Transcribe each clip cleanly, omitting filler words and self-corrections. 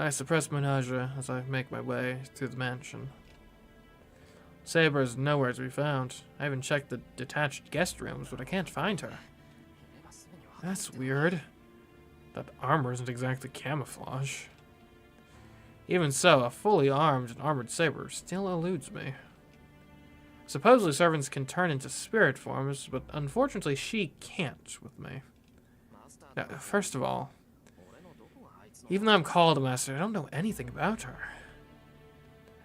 I suppress my nausea as I make my way through the mansion. Saber is nowhere to be found. I even checked the detached guest rooms, but I can't find her. That's weird. That armor isn't exactly camouflage. Even so, a fully armed and armored Saber still eludes me. Supposedly servants can turn into spirit forms, but unfortunately she can't with me. Now, first of all, even though I'm called a master, I don't know anything about her.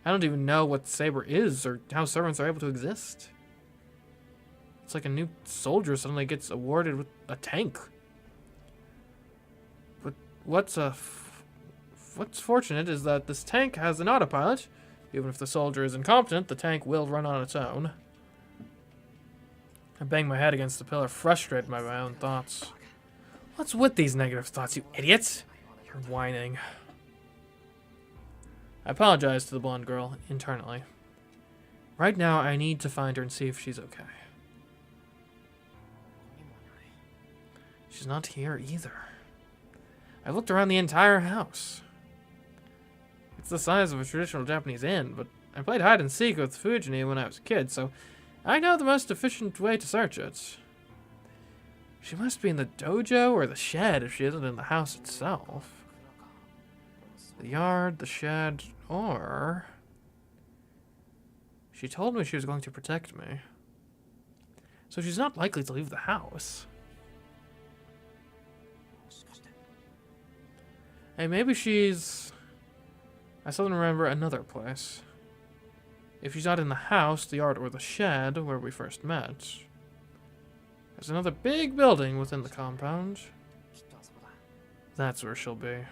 I don't even know what Saber is or how servants are able to exist. It's like a new soldier suddenly gets awarded with a tank. But what's fortunate is that this tank has an autopilot. Even if the soldier is incompetent, the tank will run on its own. I bang my head against the pillar, frustrated by my own thoughts. What's with these negative thoughts, you idiots? You're whining. I apologize to the blonde girl internally. Right now, I need to find her and see if she's okay. She's not here either. I've looked around the entire house. It's the size of a traditional Japanese inn, but I played hide and seek with Fujini when I was a kid, so I know the most efficient way to search it. She must be in the dojo or the shed if she isn't in the house itself. The yard, the shed, or... She told me she was going to protect me. So she's not likely to leave the house. Hey, maybe she's... I suddenly remember another place. If she's not in the house, the yard, or the shed where we first met, there's another big building within the compound. That's where she'll be.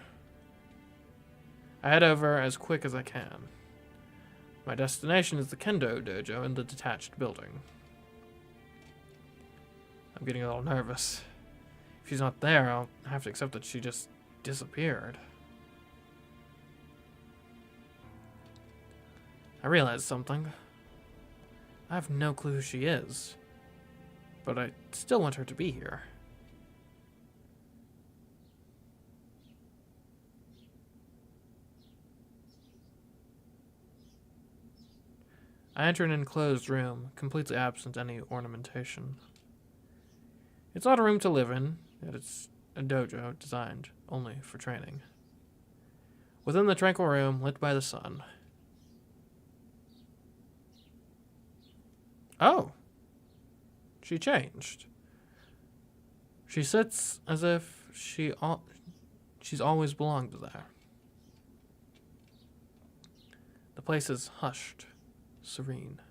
I head over as quick as I can. My destination is the Kendo dojo in the detached building. I'm getting a little nervous. If she's not there, I'll have to accept that she just disappeared. I realized something. I have no clue who she is, but I still want her to be here. I enter an enclosed room, completely absent any ornamentation. It's not a room to live in, yet it's a dojo designed only for training. Within the tranquil room, lit by the sun. Oh! She changed. She sits as if she's always belonged there. The place is hushed. Serene.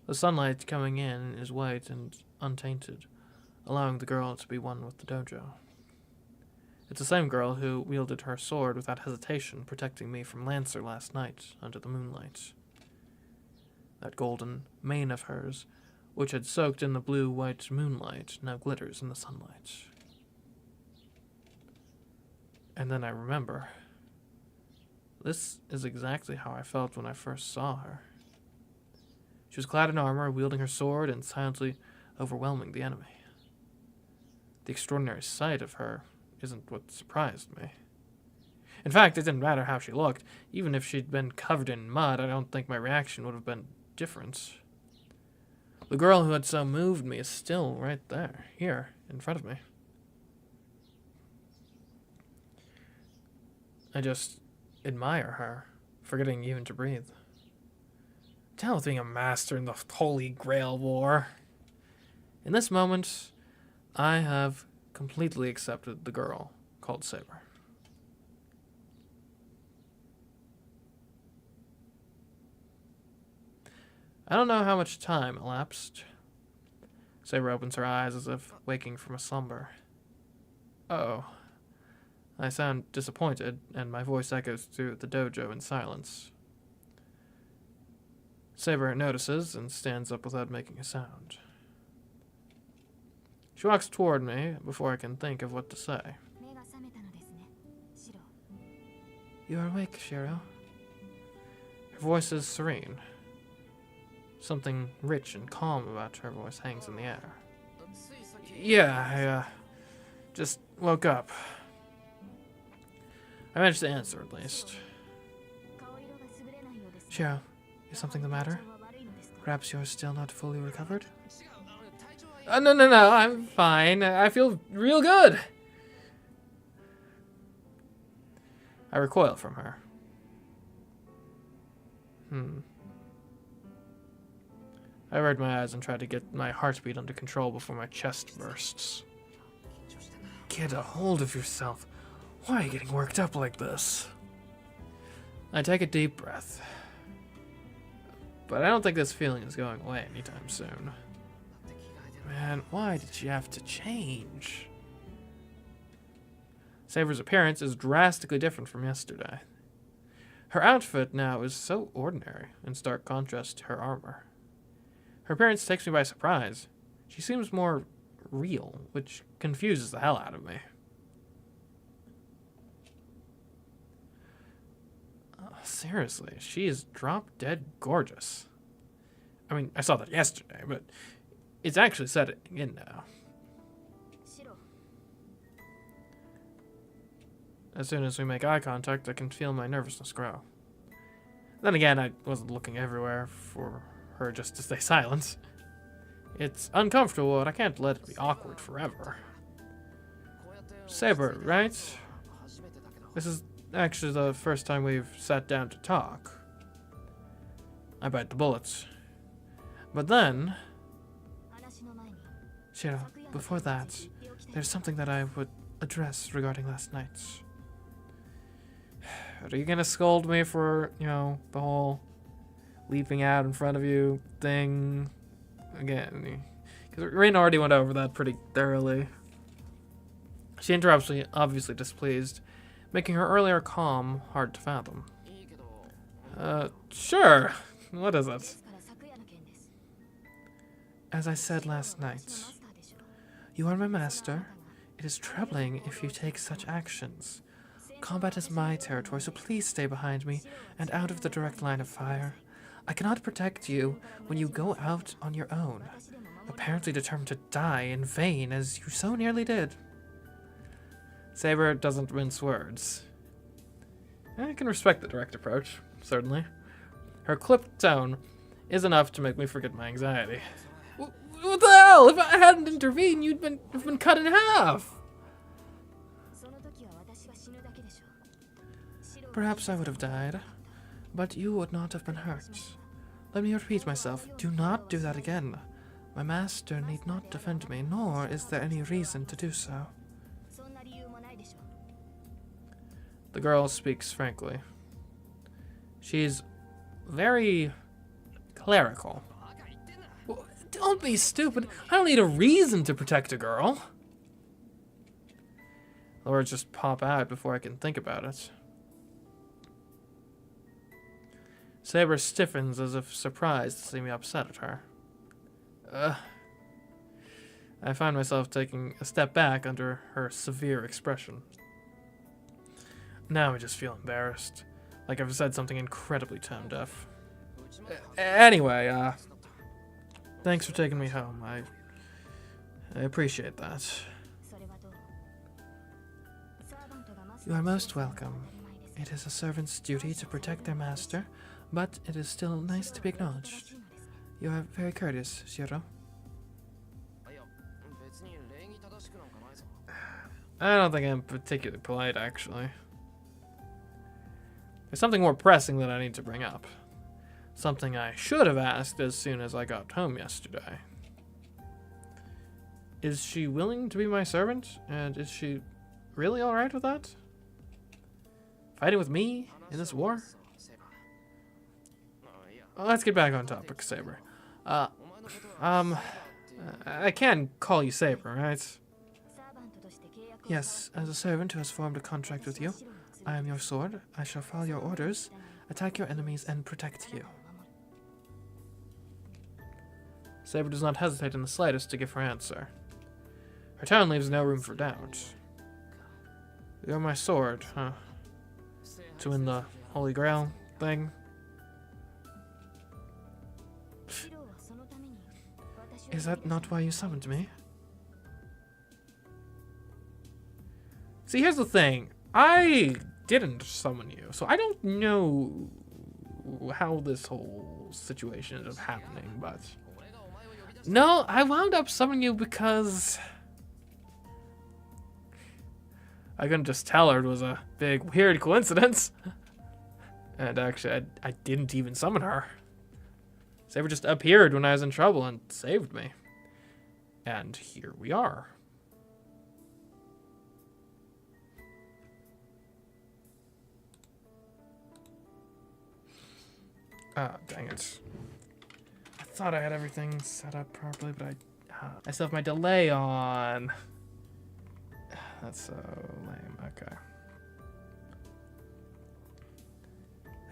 The sunlight coming in is white and untainted, allowing the girl to be one with the dojo. It's the same girl who wielded her sword without hesitation, protecting me from Lancer last night under the moonlight. That golden mane of hers, which had soaked in the blue-white moonlight, now glitters in the sunlight. And then I remember. This is exactly how I felt when I first saw her. She was clad in armor, wielding her sword, and silently overwhelming the enemy. The extraordinary sight of her isn't what surprised me. In fact, it didn't matter how she looked. Even if she'd been covered in mud, I don't think my reaction would have been different. The girl who had so moved me is still right there, here, in front of me. I just admire her, forgetting even to breathe. Tell with being a master in the Holy Grail War. In this moment, I have completely accepted the girl called Saber. I don't know how much time elapsed. Saber opens her eyes as if waking from a slumber. Uh-oh. I sound disappointed, and my voice echoes through the dojo in silence. Saber notices and stands up without making a sound. She walks toward me before I can think of what to say. You are awake, Shiro. Her voice is serene. Something rich and calm about her voice hangs in the air. Yeah, I just woke up. I managed to answer at least. Shiro, is something the matter? Perhaps you're still not fully recovered? No, I'm fine. I feel real good. I recoil from her. I averted my eyes and tried to get my heartbeat under control before my chest bursts. Get a hold of yourself. Why are you getting worked up like this? I take a deep breath. But I don't think this feeling is going away anytime soon. Man, why did she have to change? Saber's appearance is drastically different from yesterday. Her outfit now is so ordinary, in stark contrast to her armor. Her appearance takes me by surprise. She seems more real, which confuses the hell out of me. Seriously, she is drop-dead gorgeous. I mean, I saw that yesterday, but it's actually setting in now. As soon as we make eye contact, I can feel my nervousness grow. Then again, I wasn't looking everywhere for her just to stay silent. It's uncomfortable, but I can't let it be awkward forever. Saber, right? This is actually the first time we've sat down to talk. I bite the bullets. But then... Shiro, before that, there's something that I would address regarding last night. Are you gonna scold me for, you know, the whole leaping out in front of you thing? Again, because Rain already went over that pretty thoroughly. She interrupts me, obviously displeased, making her earlier calm hard to fathom. Sure. What is it? As I said last night, you are my master. It is troubling if you take such actions. Combat is my territory, so please stay behind me and out of the direct line of fire. I cannot protect you when you go out on your own, apparently determined to die in vain as you so nearly did. Saber doesn't mince words. I can respect the direct approach, certainly. Her clipped tone is enough to make me forget my anxiety. What the hell? If I hadn't intervened, you'd been cut in half. Perhaps I would have died, but you would not have been hurt. Let me repeat myself, do not do that again. My master need not defend me, nor is there any reason to do so. The girl speaks frankly. She's very clerical. Well, don't be stupid. I don't need a reason to protect a girl. The words just pop out before I can think about it. Saber stiffens as if surprised to see me upset at her. I find myself taking a step back under her severe expression. Now I just feel embarrassed, like I've said something incredibly tone deaf. Anyway, thanks for taking me home. I appreciate that. You are most welcome. It is a servant's duty to protect their master, but it is still nice to be acknowledged. You are very courteous, Shiro. I don't think I'm particularly polite, actually. There's something more pressing that I need to bring up. Something I should have asked as soon as I got home yesterday. Is she willing to be my servant? And is she really alright with that? Fighting with me in this war? Well, let's get back on topic, Saber. I can call you Saber, right? Yes, as a servant who has formed a contract with you, I am your sword. I shall follow your orders, attack your enemies, and protect you. Saber does not hesitate in the slightest to give her answer. Her tone leaves no room for doubt. You're my sword, huh? To win the Holy Grail thing? Is that not why you summoned me? See, here's the thing. I didn't summon you, so I don't know how this whole situation ended up happening, but... No, I wound up summoning you because... I couldn't just tell her it was a big, weird coincidence. And actually, I didn't even summon her. Saber just appeared when I was in trouble and saved me. And here we are. Ah, dang it. I thought I had everything set up properly, but I still have my delay on. That's so lame. Okay.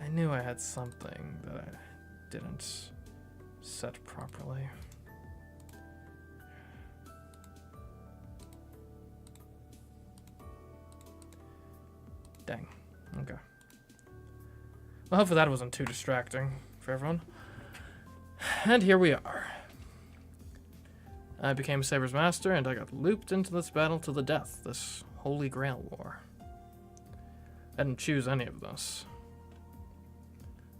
I knew I had something that I didn't set properly. Dang. Okay. Well, hopefully that wasn't too distracting for everyone. And here we are. I became Saber's master, and I got looped into this battle to the death, this Holy Grail war. I didn't choose any of this.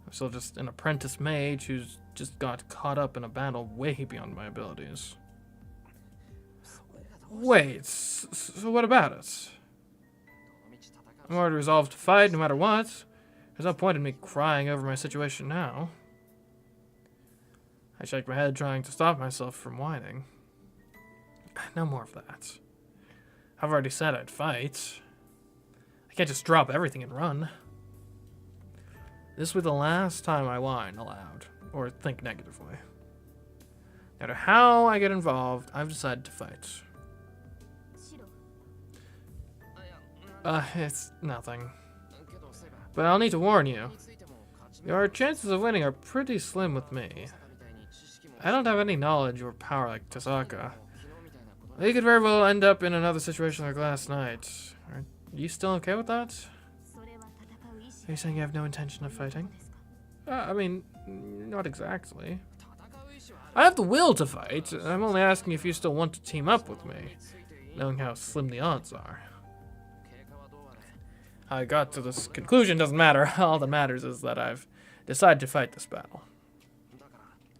I'm still just an apprentice mage who's just got caught up in a battle way beyond my abilities. Wait, so what about it? I'm already resolved to fight no matter what. There's no point in me crying over my situation now. I shake my head trying to stop myself from whining. No more of that. I've already said I'd fight. I can't just drop everything and run. This will be the last time I whine aloud, or think negatively. No matter how I get involved, I've decided to fight. It's nothing. But I'll need to warn you. Your chances of winning are pretty slim with me. I don't have any knowledge or power like Tasaka. We could very well end up in another situation like last night. Are you still okay with that? Are you saying you have no intention of fighting? I mean, not exactly. I have the will to fight. I'm only asking if you still want to team up with me, knowing how slim the odds are. How I got to this conclusion doesn't matter. All that matters is that I've decided to fight this battle.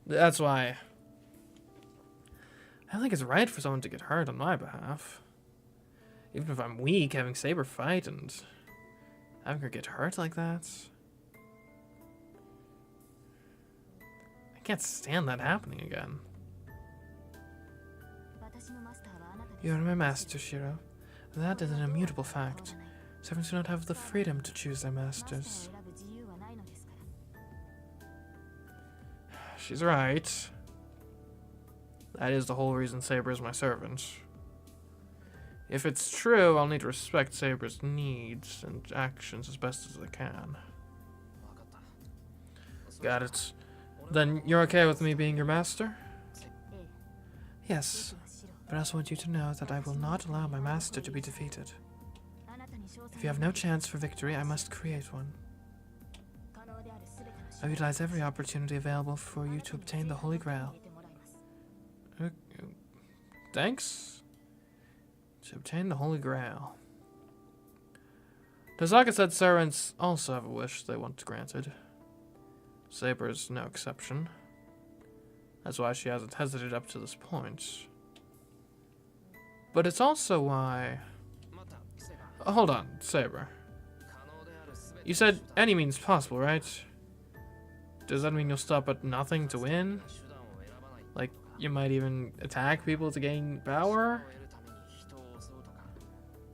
That's why I don't think it's right for someone to get hurt on my behalf. Even if I'm weak, having Saber fight and having her get hurt like that. I can't stand that happening again. You are my master, Shiro. That is an immutable fact. Servants do not have the freedom to choose their masters. She's right. That is the whole reason Saber is my servant. If it's true, I'll need to respect Saber's needs and actions as best as I can. Got it. Then you're okay with me being your master? Yes, but I also want you to know that I will not allow my master to be defeated. If you have no chance for victory, I must create one. I utilize every opportunity available for you to obtain the Holy Grail. Thanks? To obtain the Holy Grail. Tasaka said servants also have a wish they want granted. Saber's no exception. That's why she hasn't hesitated up to this point. But it's also why... Oh, hold on, Saber. You said any means possible, right? Does that mean you'll stop at nothing to win? Like, you might even attack people to gain power?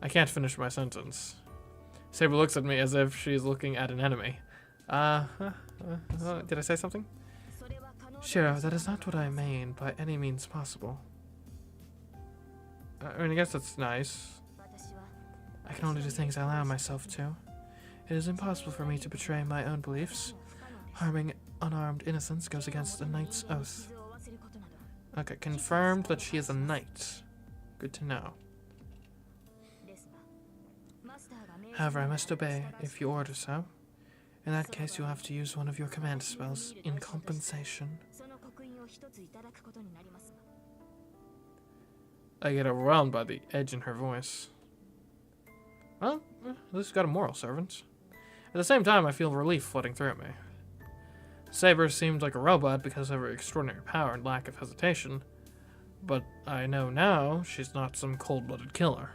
I can't finish my sentence. Saber looks at me as if she's looking at an enemy. Did I say something? Shiro, that is not what I mean by any means possible. I mean, I guess that's nice. I can only do things I allow myself to. It is impossible for me to betray my own beliefs. Harming unarmed innocents goes against a knight's oath. Okay, confirmed that she is a knight. Good to know. However, I must obey if you order so. In that case, you'll have to use one of your command spells in compensation. I get overwhelmed by the edge in her voice. Well, At least got a moral servant. At the same time, I feel relief flooding through me. Saber seemed like a robot because of her extraordinary power and lack of hesitation, but I know now she's not some cold-blooded killer.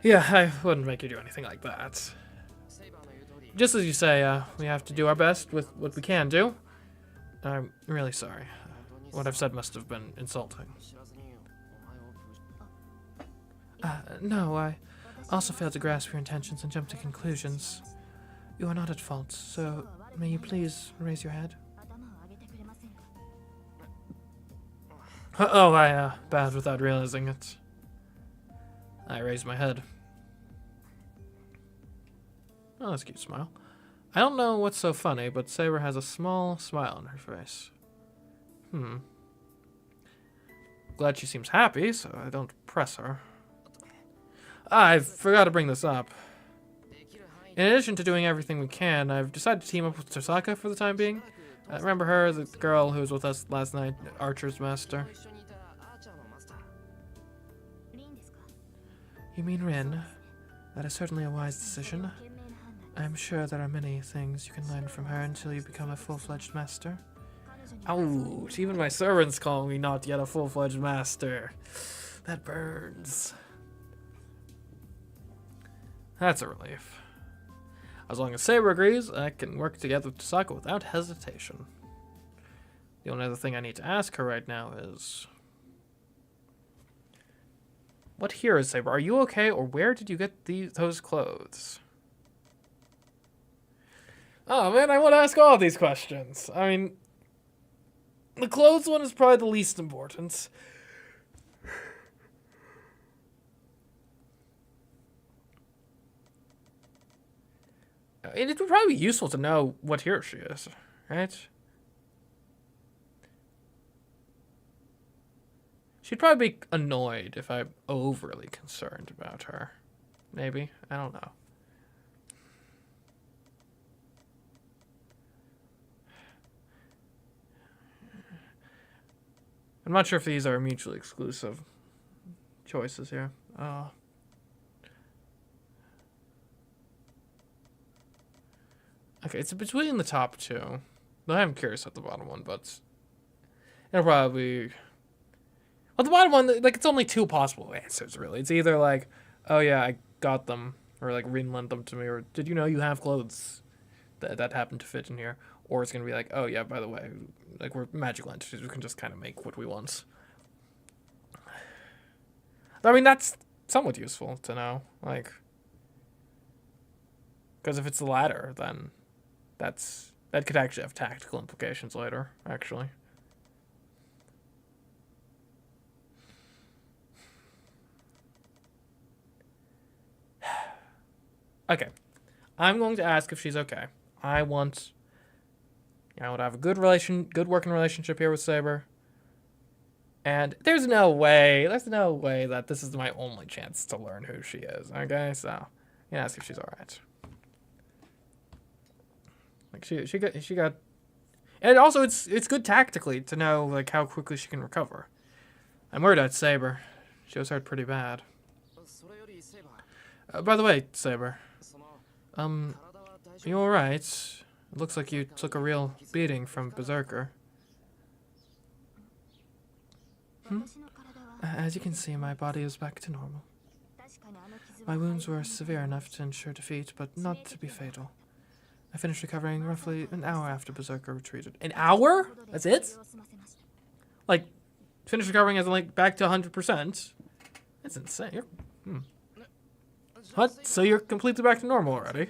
Yeah, I wouldn't make you do anything like that. Just as you say, we have to do our best with what we can do. I'm really sorry. What I've said must have been insulting. No, I also failed to grasp your intentions and jump to conclusions. You are not at fault, so may you please raise your head? Oh, I bowed without realizing it. I raised my head. Oh, that's a cute smile. I don't know what's so funny, but Saber has a small smile on her face. Glad she seems happy, so I don't press her. I forgot to bring this up. In addition to doing everything we can, I've decided to team up with Tosaka for the time being. Remember her, the girl who was with us last night, Archer's master? You mean Rin? That is certainly a wise decision. I'm sure there are many things you can learn from her until you become a full-fledged master. Ouch, even my servants call me not yet a full-fledged master. That burns. That's a relief. As long as Saber agrees, I can work together with Tosaka without hesitation. The only other thing I need to ask her right now is... What here is Saber? Are you okay, or where did you get those clothes? Oh man, I want to ask all these questions. I mean, the clothes one is probably the least important. It would probably be useful to know what hero she is, right? She'd probably be annoyed if I'm overly concerned about her. Maybe. I don't know. I'm not sure if these are mutually exclusive choices here. Okay, it's between the top two. I'm curious at the bottom one, but it'll probably... Well, the bottom one, like, it's only two possible answers, really. It's either like, oh yeah, I got them, or like, Rin lent them to me, or did you know you have clothes that happen to fit in here? Or it's gonna be like, oh yeah, by the way, like, we're magical entities, we can just kind of make what we want. I mean, that's somewhat useful to know, like, because if it's the latter, then that could actually have tactical implications later, actually. Okay, I'm going to ask if she's okay. I want to have a good working relationship here with Saber. And there's no way that this is my only chance to learn who she is. Okay, so I'm gonna ask if she's all right. Like she got, and also it's good tactically to know like how quickly she can recover. I'm worried about Saber. She was hurt pretty bad. By the way, Saber, are you all right? It looks like you took a real beating from Berserker. As you can see, my body is back to normal. My wounds were severe enough to ensure defeat, but not to be fatal. I finished recovering roughly an hour after Berserker retreated. An hour? That's it? Like, finished recovering as in, like, back to 100%? That's insane. What? So you're completely back to normal already?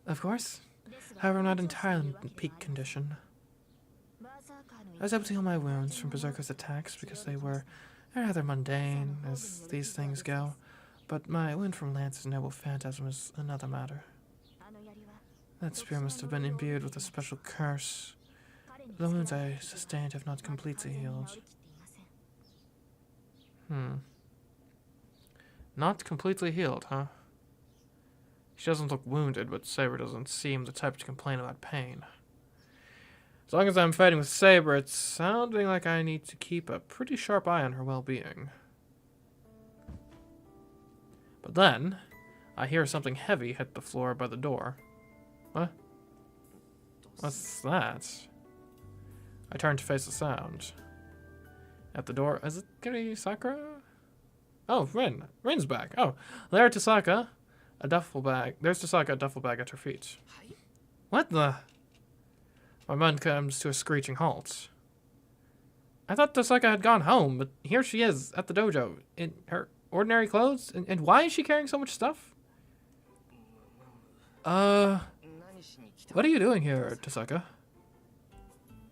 Of course. However, I'm not entirely in peak condition. I was able to heal my wounds from Berserker's attacks because they were rather mundane, as these things go. But my wound from Lance's noble phantasm is another matter. That spear must have been imbued with a special curse. The wounds I sustained have not completely healed. Not completely healed, huh? She doesn't look wounded, but Saber doesn't seem the type to complain about pain. As long as I'm fighting with Saber, it's sounding like I need to keep a pretty sharp eye on her well-being. But then, I hear something heavy hit the floor by the door. What? What's that? I turn to face the sound. At the door, is it gonna be Sakura? Oh, Rin. Rin's back. Oh, there, Tasaka. A duffel bag. There's Tasaka, a duffel bag at her feet. What the? My mind comes to a screeching halt. I thought Tasaka had gone home, but here she is at the dojo in her ordinary clothes. And why is she carrying so much stuff? What are you doing here, Tasaka?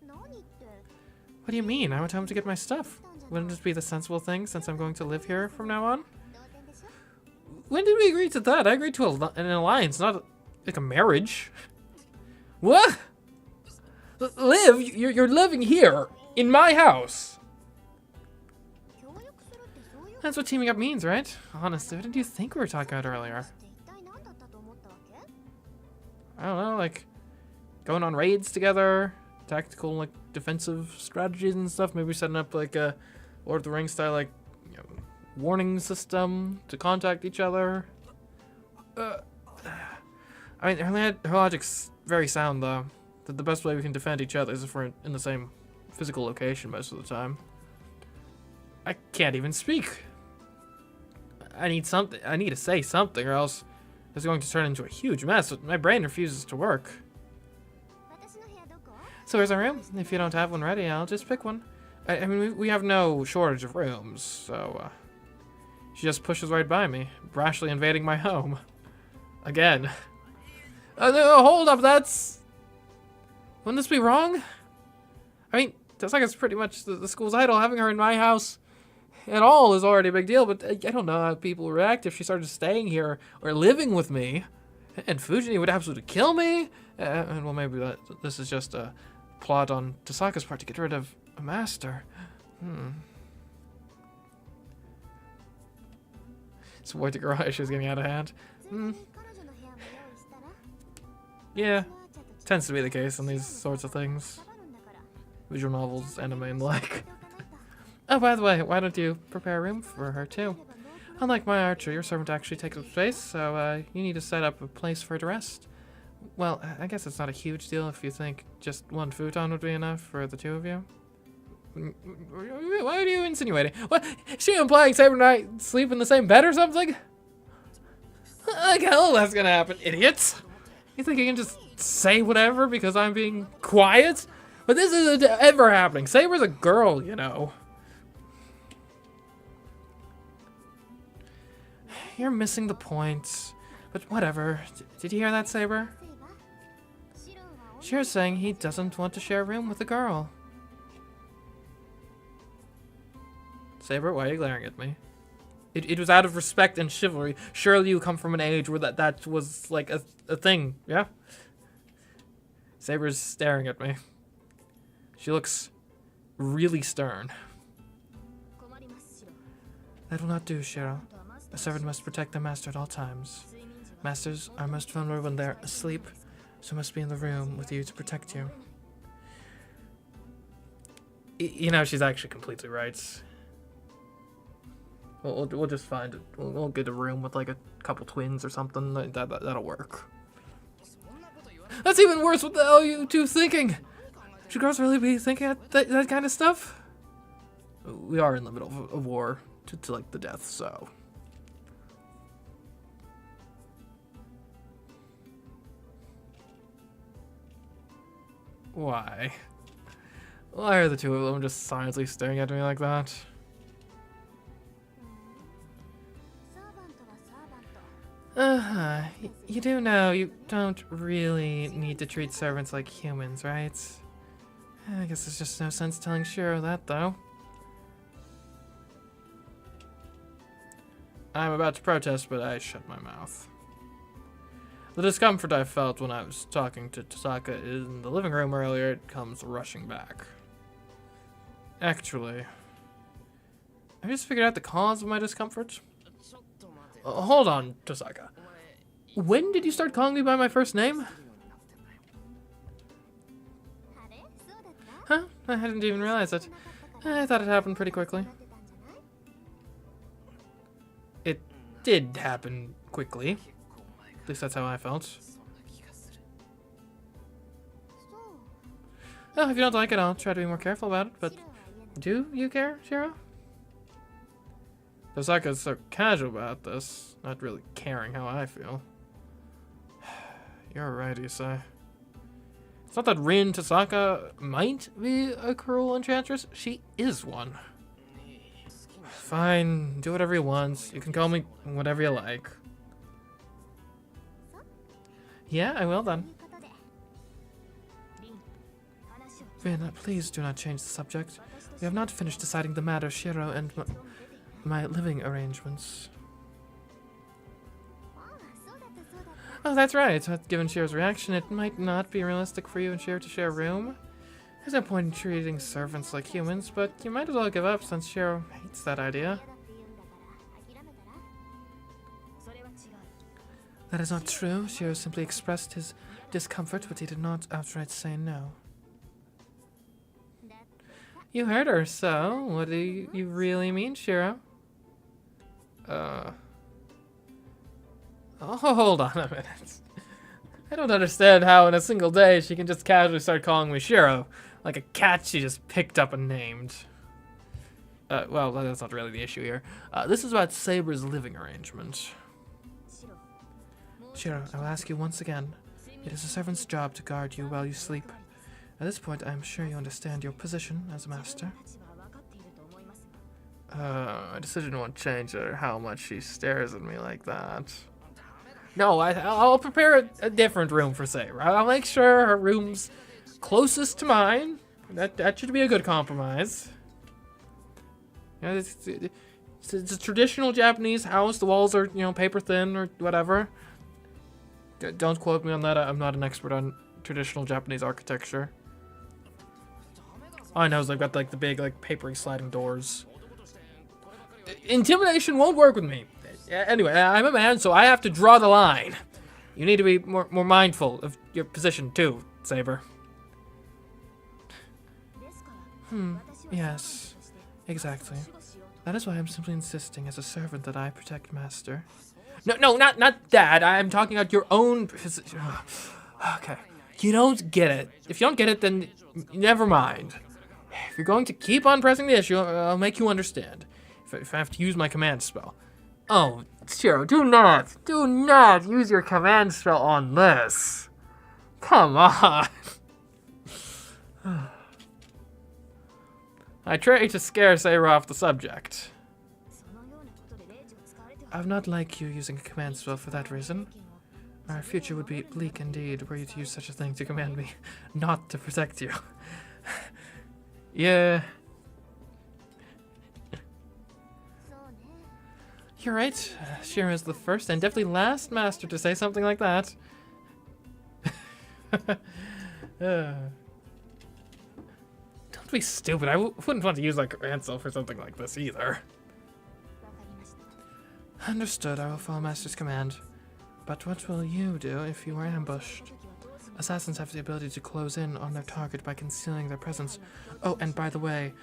What do you mean? I went home to get my stuff. Wouldn't it be the sensible thing since I'm going to live here from now on? When did we agree to that? I agreed to an alliance, not like a marriage. What? Live? You're living here in my house. That's what teaming up means, right? Honestly, what did you think we were talking about earlier? I don't know, like going on raids together, tactical like defensive strategies and stuff. Maybe setting up like a Lord of the Rings style like warning system to contact each other. I mean, her logic's very sound though. That the best way we can defend each other is if we're in the same physical location most of the time. I can't even speak. I need something. I need to say something, or else it's going to turn into a huge mess. My brain refuses to work. So where's our room? If you don't have one ready, I'll just pick one. I mean, we have no shortage of rooms, so she just pushes right by me, brashly invading my home. Again. No, hold up, wouldn't this be wrong? I mean, it's like it's pretty much the school's idol. Having her in my house at all is already a big deal, but I don't know how people would react if she started staying here or living with me. And Fujini would absolutely kill me. And well, maybe this is just a plot on Tasaka's part to get rid of a master. So avoid the garage is getting out of hand. Yeah, tends to be the case in these sorts of things. Visual novels, anime, and the like. Oh, by the way, why don't you prepare a room for her too? Unlike my archer, your servant actually takes up space, so you need to set up a place for her to rest. Well, I guess it's not a huge deal if you think just one futon would be enough for the two of you. Why are you insinuating? What? Is she implying Saber and I sleep in the same bed or something? Like hell that's gonna happen, idiots! You think you can just say whatever because I'm being quiet? But this isn't ever happening. Saber's a girl, you know. You're missing the point. But whatever. Did you hear that, Saber? Shiro's saying he doesn't want to share a room with a girl. Saber, why are you glaring at me? It was out of respect and chivalry. Surely you come from an age where that was like a thing, yeah? Saber's staring at me. She looks really stern. That will not do, Shiro. A servant must protect their master at all times. Masters are most vulnerable when they're asleep, so must be in the room with you to protect you. You know, she's actually completely right. We'll just find it. We'll get a room with like a couple twins or something. That'll work. That's even worse. What the hell are you two thinking? Should girls really be thinking that kind of stuff? We are in the middle of a war to like the death, so. Why? Why are the two of them just silently staring at me like that? You do know you don't really need to treat servants like humans, right? I guess there's just no sense telling Shiro that, though. I'm about to protest, but I shut my mouth. The discomfort I felt when I was talking to Tasaka in the living room earlier comes rushing back. Actually, I just figured out the cause of my discomfort. Hold on, Tasaka. When did you start calling me by my first name? Huh? I hadn't even realized it. I thought it happened pretty quickly. It did happen quickly. At least that's how I felt. Oh, if you don't like it, I'll try to be more careful about it, but do you care, Shiro? Osaka's so casual about this, not really caring how I feel. You're right, Isai. It's not that Rin Tasaka might be a cruel enchantress. She is one. Fine, do whatever you want. You can call me whatever you like. Yeah, I will then. Rin, please do not change the subject. We have not finished deciding the matter, Shiro, and my living arrangements. Oh, that's right. Given Shiro's reaction, it might not be realistic for you and Shiro to share a room. There's no point in treating servants like humans, but you might as well give up since Shiro hates that idea. That is not true. Shiro simply expressed his discomfort, but he did not outright say no. You heard her, so what do you really mean, Shiro? Oh, hold on a minute. I don't understand how in a single day she can just casually start calling me Shiro, like a cat she just picked up and named. Well, that's not really the issue here. This is about Saber's living arrangement. Shiro, I will ask you once again. It is a servant's job to guard you while you sleep. At this point, I am sure you understand your position as a master. My decision won't change how much she stares at me like that. No, I'll prepare a different room for Saber. I'll make sure her room's closest to mine. That should be a good compromise. You know, it's a traditional Japanese house. The walls are, paper thin or whatever. Don't quote me on that. I'm not an expert on traditional Japanese architecture. All I know is they've got the big papery sliding doors. Intimidation won't work with me. Anyway, I'm a man, so I have to draw the line. You need to be more mindful of your position too, Saber. Yes, exactly. That is why I'm simply insisting as a servant that I protect Master. No, not that. I'm talking about your own position. Okay, you don't get it. If you don't get it, then never mind. If you're going to keep on pressing the issue, I'll make you understand. If I have to use my command spell. Oh, Shiro, do not use your command spell on this. Come on. I try to scare Saber off the subject. I would not like you using a command spell for that reason. Our future would be bleak indeed were you to use such a thing to command me not to protect you. Yeah. You're right. Shiro is the first and definitely last master to say something like that. Don't be stupid. I wouldn't want to use command spell for something like this either. Understood. I will follow Master's command. But what will you do if you are ambushed? Assassins have the ability to close in on their target by concealing their presence. Oh, and by the way,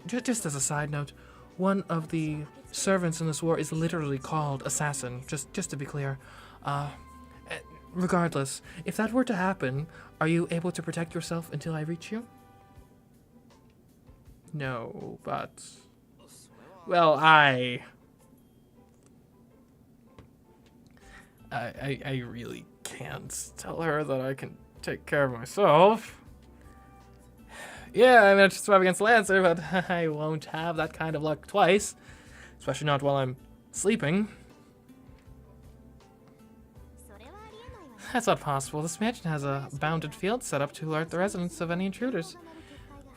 just as a side note, one of the servants in this war is literally called Assassin, just to be clear. Regardless, if that were to happen, are you able to protect yourself until I reach you? No, but... Well, I really can't tell her that I can take care of myself. Yeah, I mean, I just swap against Lancer, but I won't have that kind of luck twice. Especially not while I'm sleeping. That's not possible. This mansion has a bounded field set up to alert the residents of any intruders.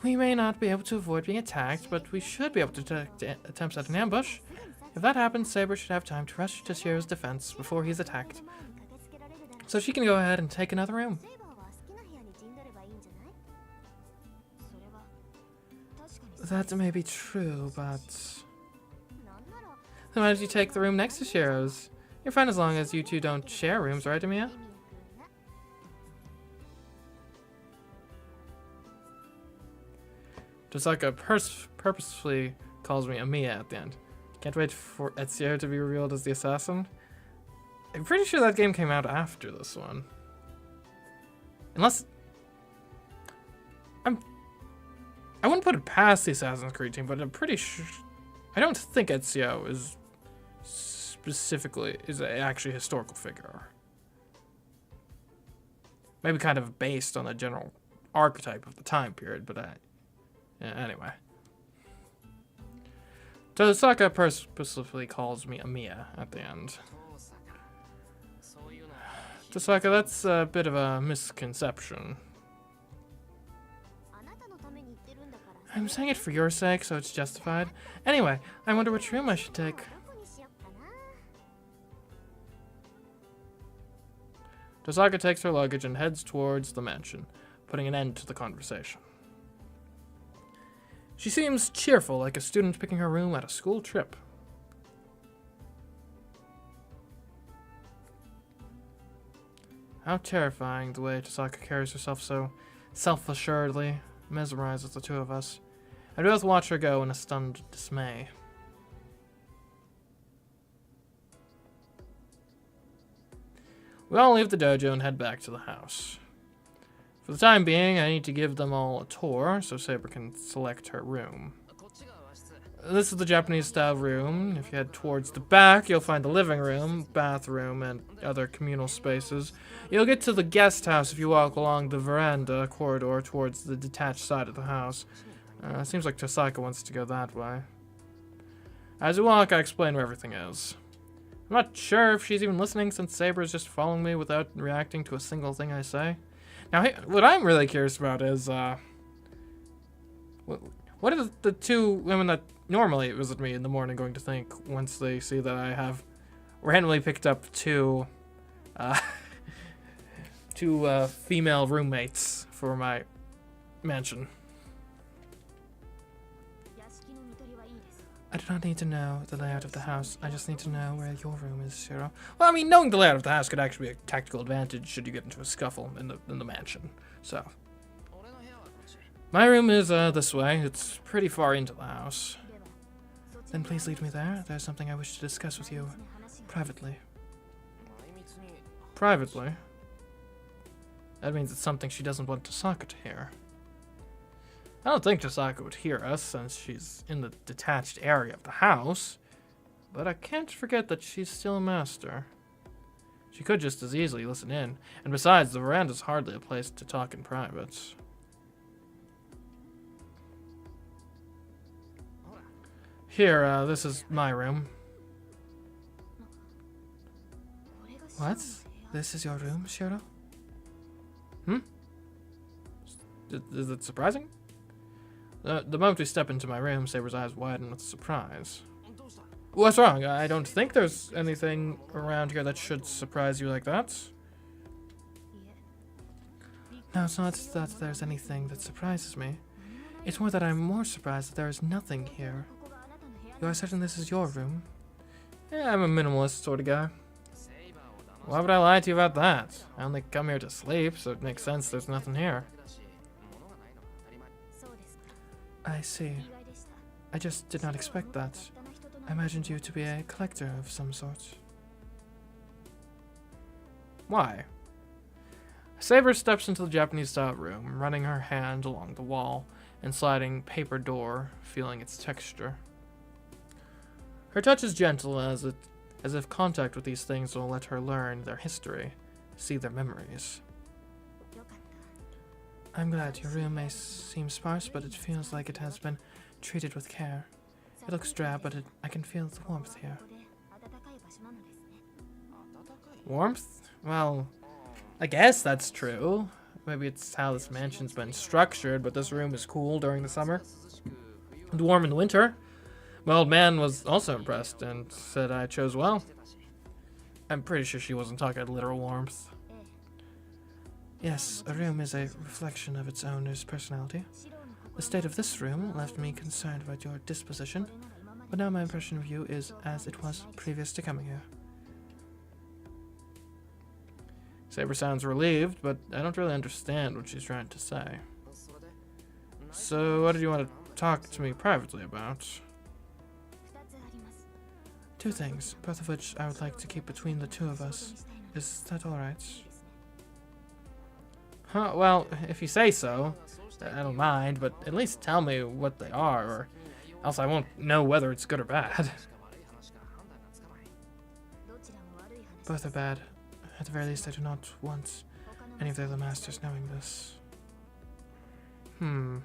We may not be able to avoid being attacked, but we should be able to detect attempts at an ambush. If that happens, Saber should have time to rush to Shiro's defense before he's attacked. So she can go ahead and take another room. That may be true, but... Then why don't you take the room next to Shiro's? You're fine as long as you two don't share rooms, right, Emiya? Tosaka purposefully calls me Amiya at the end. Can't wait for Ezio to be revealed as the assassin. I'm pretty sure that game came out after this one. Unless... I wouldn't put it past the Assassin's Creed team, but I'm pretty sure... I don't think Ezio is specifically... is actually a historical figure. Maybe kind of based on the general archetype of the time period, but yeah, anyway. Tosaka purposefully calls me Amiya at the end. Tosaka, that's a bit of a misconception. I'm saying it for your sake, so it's justified. Anyway, I wonder which room I should take. Tosaka takes her luggage and heads towards the mansion, putting an end to the conversation. She seems cheerful, like a student picking her room at a school trip. How terrifying the way Tosaka carries herself so self-assuredly mesmerizes the two of us. I both watch her go in a stunned dismay. We all leave the dojo and head back to the house. For the time being, I need to give them all a tour so Saber can select her room. This is the Japanese-style room. If you head towards the back, you'll find the living room, bathroom, and other communal spaces. You'll get to the guest house if you walk along the veranda corridor towards the detached side of the house. Seems like Tosaka wants to go that way. As we walk, I explain where everything is. I'm not sure if she's even listening since Saber is just following me without reacting to a single thing I say. Now, what I'm really curious about is, what are the two women that normally visit me in the morning going to think once they see that I have randomly picked up two female roommates for my mansion? I do not need to know the layout of the house. I just need to know where your room is, Shiro. Well, I mean, knowing the layout of the house could actually be a tactical advantage should you get into a scuffle in the mansion. So, my room is this way. It's pretty far into the house. Then please lead me there. There's something I wish to discuss with you privately. Privately? That means it's something she doesn't want Tosaka to hear. I don't think Tosaka would hear us since she's in the detached area of the house, but I can't forget that she's still a master. She could just as easily listen in, and besides, the veranda's hardly a place to talk in private. Here, this is my room. What? This is your room, Shiro? Is it surprising? The moment we step into my room, Saber's eyes widen with surprise. What's wrong? I don't think there's anything around here that should surprise you like that. No, it's not that there's anything that surprises me. It's more that I'm more surprised that there is nothing here. You are certain this is your room? Yeah, I'm a minimalist sort of guy. Why would I lie to you about that? I only come here to sleep, so it makes sense there's nothing here. I see. I just did not expect that. I imagined you to be a collector of some sort. Why? Saber steps into the Japanese-style room, running her hand along the wall and sliding paper door, feeling its texture. Her touch is gentle, as if contact with these things will let her learn their history, see their memories. I'm glad. Your room may seem sparse, but it feels like it has been treated with care. It looks drab, but I can feel the warmth here. Warmth? Well, I guess that's true. Maybe it's how this mansion's been structured, but this room is cool during the summer and warm in the winter. My old man was also impressed and said I chose well. I'm pretty sure she wasn't talking literal warmth. Yes, a room is a reflection of its owner's personality. The state of this room left me concerned about your disposition, but now my impression of you is as it was previous to coming here. Saber sounds relieved, but I don't really understand what she's trying to say. So, what did you want to talk to me privately about? 2 things, both of which I would like to keep between the 2 of us. Is that alright? Huh, well, if you say so, I don't mind, but at least tell me what they are, or else I won't know whether it's good or bad. Both are bad. At the very least, I do not want any of the other masters knowing this. From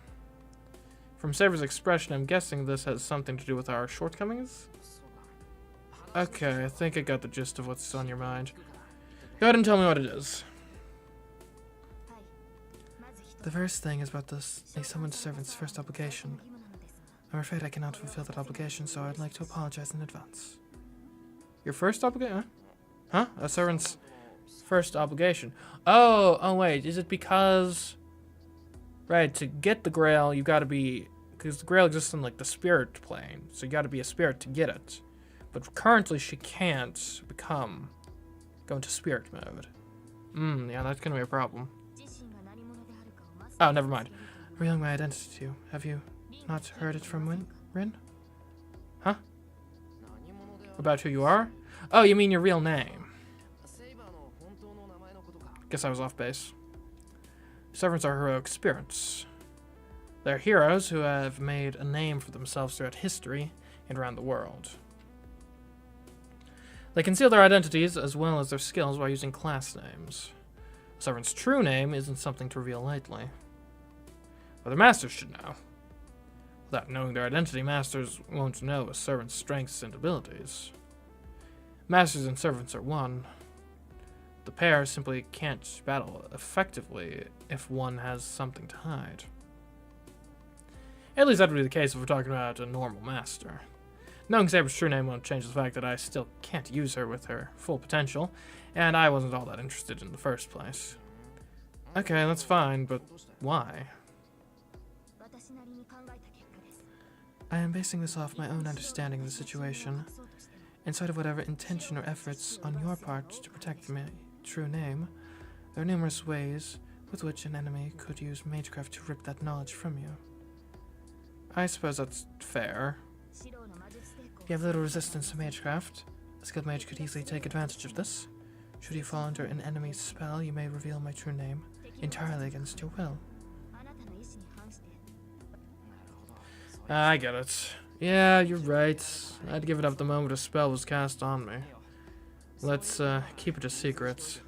Saber's expression, I'm guessing this has something to do with our shortcomings? Okay, I think I got the gist of what's on your mind. Go ahead and tell me what it is. The first thing is about a summoned servant's first obligation. I'm afraid I cannot fulfill that obligation, so I'd like to apologize in advance. Your first obligation? Huh? A servant's first obligation. Oh, wait, is it because... Right, to get the Grail, you gotta be... Because the Grail exists in, like, the spirit plane, so you gotta be a spirit to get it. But currently she can't go into spirit mode. Yeah, that's gonna be a problem. Oh, never mind. Revealing my identity to you. Have you not heard it from Rin? Huh? About who you are? Oh, you mean your real name. Guess I was off base. Servants are heroic spirits. They're heroes who have made a name for themselves throughout history and around the world. They conceal their identities as well as their skills while using class names. A servant's true name isn't something to reveal lightly. But the masters should know. Without knowing their identity, masters won't know a servant's strengths and abilities. Masters and servants are one. The pair simply can't battle effectively if one has something to hide. At least that would be the case if we're talking about a normal master. Knowing Saber's true name won't change the fact that I still can't use her with her full potential, and I wasn't all that interested in the first place. Okay, that's fine, but why? I am basing this off my own understanding of the situation. In spite of whatever intention or efforts on your part to protect my true name, there are numerous ways with which an enemy could use CMeeCraft to rip that knowledge from you. I suppose that's fair. If you have little resistance to CMeeCraft, a skilled mage could easily take advantage of this. Should you fall under an enemy's spell, you may reveal my true name entirely against your will. I get it. Yeah, you're right. I'd give it up the moment a spell was cast on me. Let's keep it a secret.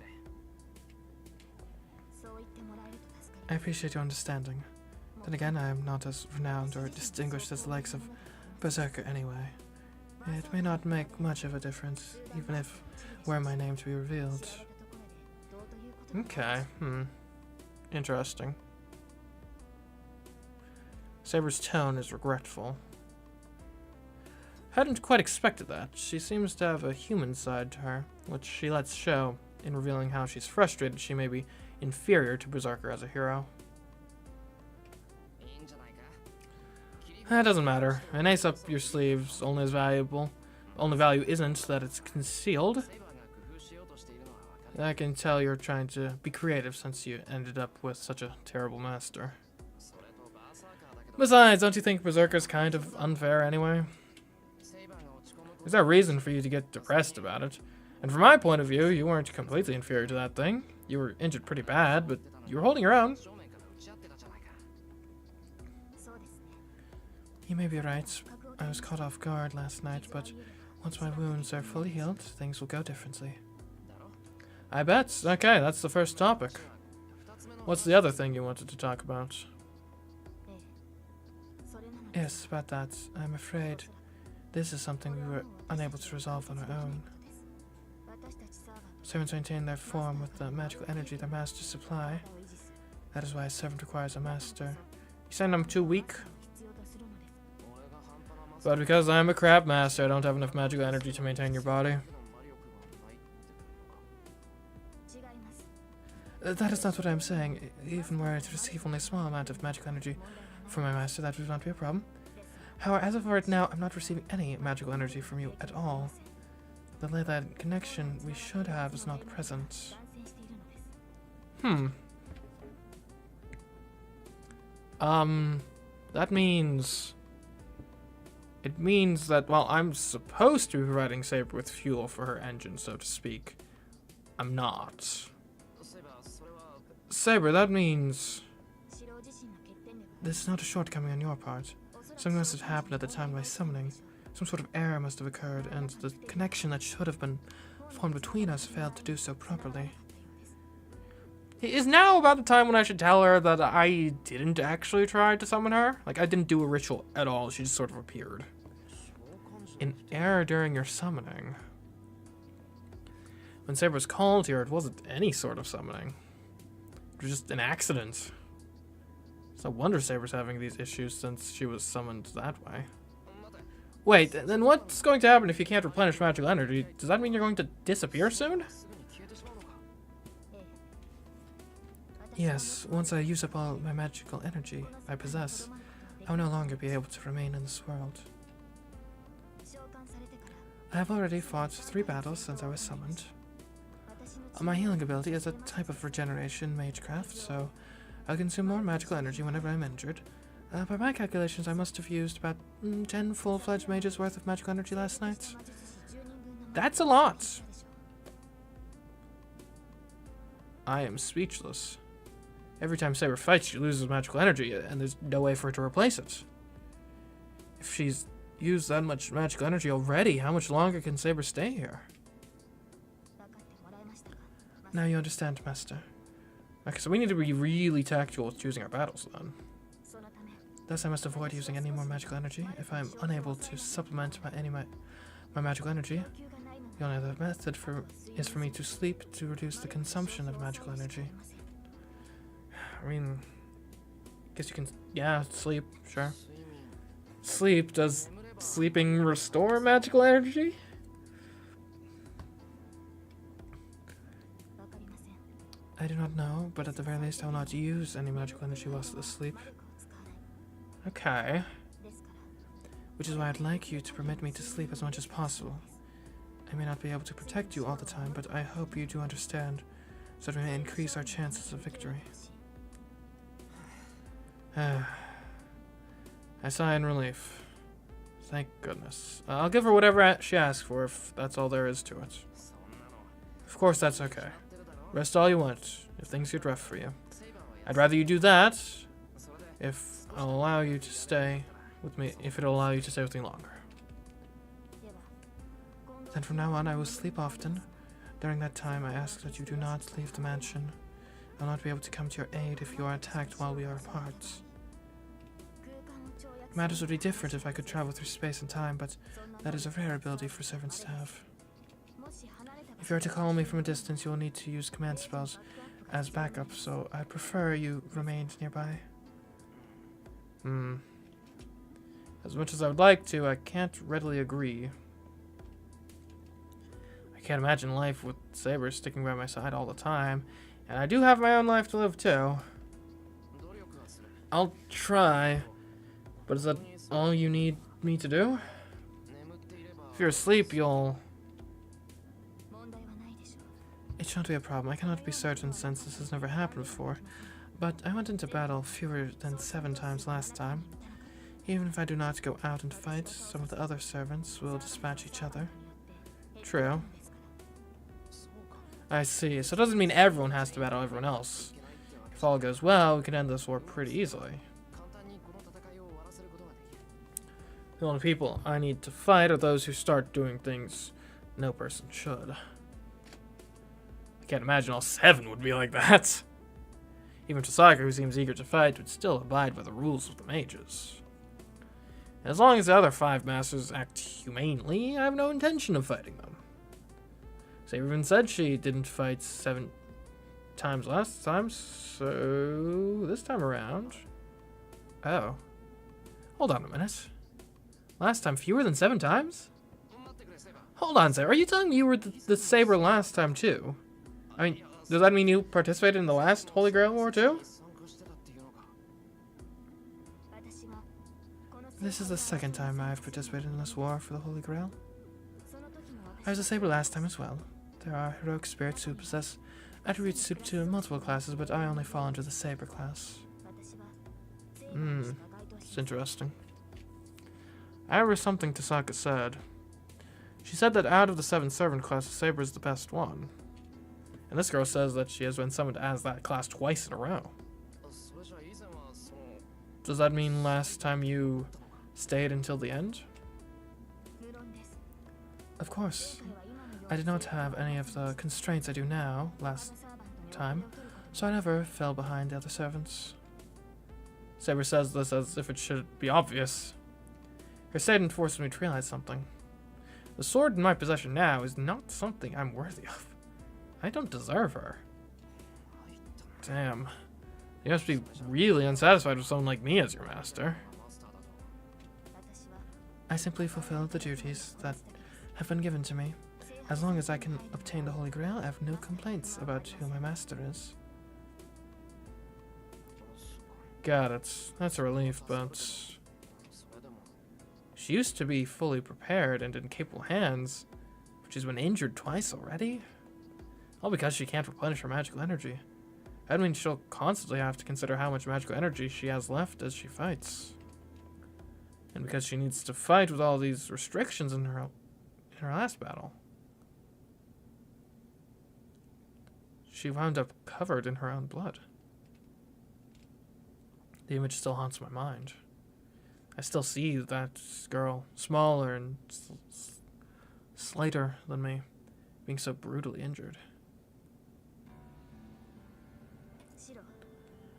I appreciate your understanding. Then again, I am not as renowned or distinguished as the likes of Berserker anyway. It may not make much of a difference, even if were my name to be revealed. Okay, Interesting. Saber's tone is regretful. Hadn't quite expected that. She seems to have a human side to her, which she lets show in revealing how she's frustrated she may be inferior to Berserker as a hero. That doesn't matter. An ace up your sleeve's only as valuable. Only value isn't that it's concealed. I can tell you're trying to be creative since you ended up with such a terrible master. Besides, don't you think Berserker's kind of unfair anyway? There's no reason for you to get depressed about it. And from my point of view, you weren't completely inferior to that thing. You were injured pretty bad, but you were holding your own. You may be right. I was caught off guard last night, but once my wounds are fully healed, things will go differently. I bet. Okay, that's the first topic. What's the other thing you wanted to talk about? Yes, about that. I'm afraid this is something we were unable to resolve on our own. Servants maintain their form with the magical energy their masters supply. That is why a servant requires a master. You saying I'm too weak? But because I'm a crab master, I don't have enough magical energy to maintain your body. That is not what I'm saying. Even were I to receive only a small amount of magical energy from my master, that would not be a problem. However, as of right now, I'm not receiving any magical energy from you at all. The ley-line connection we should have is not present. That means... It means that while I'm supposed to be providing Saber with fuel for her engine, so to speak, I'm not. Saber, that means... This is not a shortcoming on your part. Something must have happened at the time of my summoning. Some sort of error must have occurred, and the connection that should have been formed between us failed to do so properly. Is now about the time when I should tell her that I didn't actually try to summon her? Like, I didn't do a ritual at all, she just sort of appeared. An error during your summoning. When Saber was called here, it wasn't any sort of summoning. It was just an accident. It's no wonder Saber's having these issues since she was summoned that way. Wait, then what's going to happen if you can't replenish magical energy? Does that mean you're going to disappear soon? Yes, once I use up all my magical energy I possess, I will no longer be able to remain in this world. I have already fought 3 battles since I was summoned. My healing ability is a type of regeneration MeeCraft, so I'll consume more magical energy whenever I'm injured. By my calculations, I must have used about 10 full-fledged mages worth of magical energy last night. That's a lot! I am speechless. Every time Saber fights, she loses magical energy, and there's no way for her to replace it. If she's used that much magical energy already, how much longer can Saber stay here? Now you understand, Master. Okay, so we need to be really tactical with choosing our battles, then. Thus, I must avoid using any more magical energy. If I am unable to supplement my magical energy, the only other method is for me to sleep to reduce the consumption of magical energy. I mean, guess you can, yeah, sleep, sure. Sleep, does sleeping restore magical energy? I do not know, but at the very least I will not use any magical energy whilst asleep. Okay. Which is why I'd like you to permit me to sleep as much as possible. I may not be able to protect you all the time, but I hope you do understand, so that we may increase our chances of victory. I sigh in relief. Thank goodness. I'll give her whatever she asks for if that's all there is to it. Of course that's okay. Rest all you want if things get rough for you. I'd rather you do that if I'll allow you to stay with me, if it'll allow you to stay with me longer. Then from now on I will sleep often. During that time I ask that you do not leave the mansion. I will not be able to come to your aid if you are attacked while we are apart. Matters would be different if I could travel through space and time, but that is a rare ability for servants to have. If you are to call me from a distance, you will need to use command spells as backup, so I prefer you remained nearby. As much as I would like to, I can't readily agree. I can't imagine life with Saber sticking by my side all the time, and I do have my own life to live too. I'll try, but is that all you need me to do? If you're asleep, you'll... It shan't be a problem. I cannot be certain since this has never happened before, but I went into battle fewer than 7 times last time. Even if I do not go out and fight, some of the other servants will dispatch each other. True. I see. So it doesn't mean everyone has to battle everyone else. If all goes well, we can end this war pretty easily. The only people I need to fight are those who start doing things no person should. I can't imagine all 7 would be like that. Even Chisaka, who seems eager to fight, would still abide by the rules of the mages. As long as the other 5 masters act humanely, I have no intention of fighting them. Saber even said she didn't fight 7 times last time, so this time around... Oh. Hold on a minute. Last time fewer than 7 times? Hold on, Saber. Are you telling me you were the Saber last time too? I mean, does that mean you participated in the last Holy Grail War too? This is the 2nd time I have participated in this war for the Holy Grail. I was a Saber last time as well. There are heroic spirits who possess attributes suited to multiple classes, but I only fall under the Saber class. It's interesting. I remember something Tasaka said. She said that out of the 7 servant classes, Saber is the best one. And this girl says that she has been summoned as that class twice in a row. Does that mean last time you stayed until the end? Of course. I did not have any of the constraints I do now last time, so I never fell behind the other servants. Saber says this as if it should be obvious. Her statement forces me to realize something. The sword in my possession now is not something I'm worthy of. I don't deserve her. Damn. You must be really unsatisfied with someone like me as your master. I simply fulfill the duties that have been given to me. As long as I can obtain the Holy Grail, I have no complaints about who my master is. Got it. That's a relief, but she used to be fully prepared and in capable hands, but she's been injured twice already? All because she can't replenish her magical energy. That means she'll constantly have to consider how much magical energy she has left as she fights. And because she needs to fight with all these restrictions in her last battle, she wound up covered in her own blood. The image still haunts my mind. I still see that girl, smaller and slighter than me, being so brutally injured.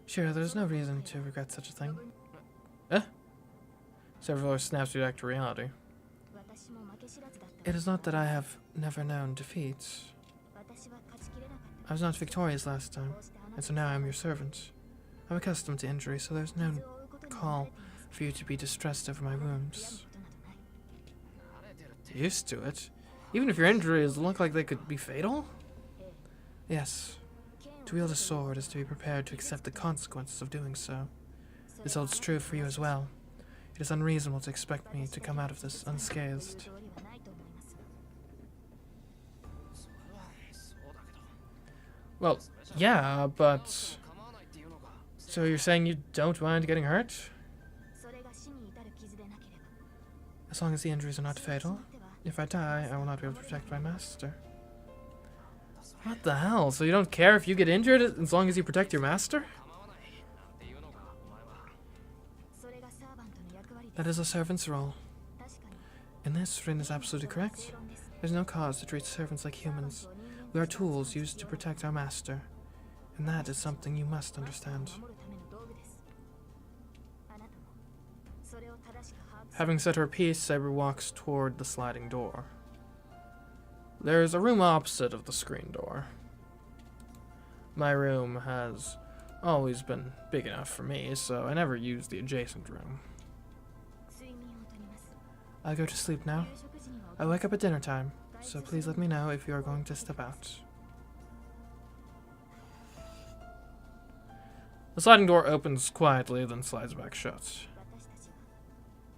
Sure, there's no reason to regret such a thing. Several snaps you back to reality. It is not that I have never known defeat. I was not victorious last time, and so now I am your servant. I'm accustomed to injury, so there's no call for you to be distressed over my wounds. Used to it? Even if your injuries look like they could be fatal? Yes. To wield a sword is to be prepared to accept the consequences of doing so. This holds true for you as well. It is unreasonable to expect me to come out of this unscathed. Well, yeah, but... So you're saying you don't mind getting hurt? As long as the injuries are not fatal. If I die, I will not be able to protect my master. What the hell? So you don't care if you get injured as long as you protect your master? That is a servant's role. And this, Rin is absolutely correct. There's no cause to treat servants like humans. We are tools used to protect our master. And that is something you must understand. Having said her piece, Saber walks toward the sliding door. There's a room opposite of the screen door. My room has always been big enough for me, so I never use the adjacent room. I'll go to sleep now. I wake up at dinner time, so please let me know if you are going to step out. The sliding door opens quietly, then slides back shut.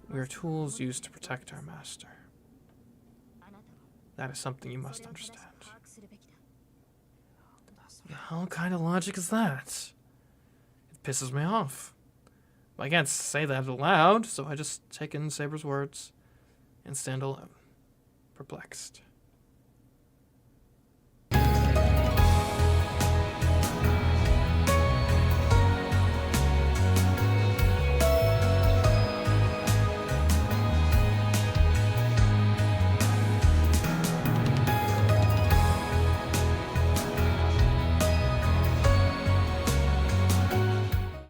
We are tools used to protect our master. That is something you must understand. The hell kind of logic is that? It pisses me off. But I can't say that aloud, so I just take in Saber's words and stand alone, perplexed.